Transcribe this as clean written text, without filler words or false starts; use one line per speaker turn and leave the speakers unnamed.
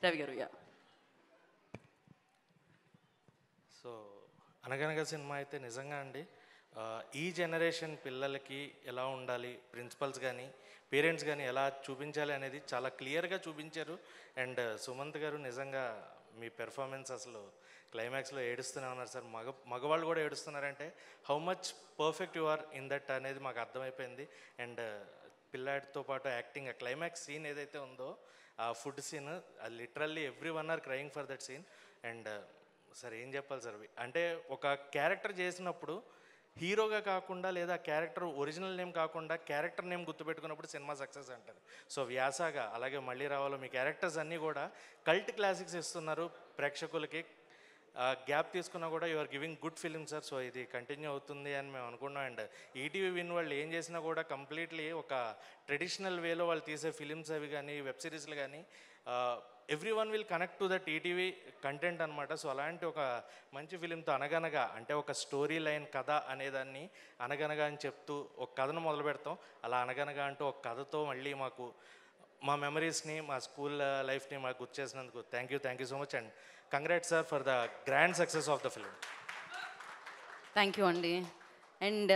రవి గారు. Yeah.
So అనగనగా cinema అయితే నిజంగా అండి ఈ జనరేషన్ పిల్లలకి ఎలా ఉండాలి, ప్రిన్సిపల్స్ కానీ పేరెంట్స్ కానీ ఎలా చూపించాలి అనేది చాలా క్లియర్గా చూపించారు. అండ్ సుమంత్ గారు నిజంగా మీ పెర్ఫార్మెన్స్ అసలు క్లైమాక్స్లో ఏడుస్తూనే ఉన్నారు సార్. మగవాళ్ళు కూడా ఏడుస్తున్నారంటే how much perfect you are in that అనేది మాకు అర్థమైపోయింది. అండ్ పిల్లాడితో పాటు యాక్టింగ్, ఆ క్లైమాక్స్ సీన్ ఏదైతే ఉందో ఆ food scene, literally every one are crying for that scene. And sir ఏం చెప్పాలి సార్, అంటే ఒక క్యారెక్టర్ చేసినప్పుడు హీరోగా కాకుండా లేదా క్యారెక్టర్ ఒరిజినల్ నేమ్ కాకుండా క్యారెక్టర్ నేమ్ గుర్తుపెట్టుకున్నప్పుడు సినిమా సక్సెస్ అంటారు. సో వ్యాసాగా అలాగే మళ్ళీ రావాలో మీ క్యారెక్టర్స్ అన్నీ కూడా కల్ట్ క్లాసిక్స్ ఇస్తున్నారు ప్రేక్షకులకి. గ్యాప్ తీసుకున్నా కూడా you are giving good film sir. So ఇది కంటిన్యూ అవుతుంది అని మేము అనుకున్నాం. అండ్ ఈటీవీ విన్ వాళ్ళు ఏం చేసినా కూడా కంప్లీట్లీ ఒక ట్రెడిషనల్ వేలో వాళ్ళు తీసే ఫిలిమ్స్ అవి కానీ వెబ్ సిరీస్లు కానీ every one will connect to that ETV content అనమాట. సో అలాంటి ఒక మంచి ఫిలింతో అనగనగా అంటే ఒక స్టోరీ లైన్ కథ అనేదాన్ని అనగనగా అని చెప్తూ ఒక కథను మొదలు పెడతాం. అలా అనగనగా అంటూ ఒక కథతో మళ్ళీ మాకు మా మెమరీస్ని, మా స్కూల్ లైఫ్ని మాకు గుర్తు చేసినందుకు thank you so much. And congrats sir for the grand success of the film.
Thank you అండి. అండ్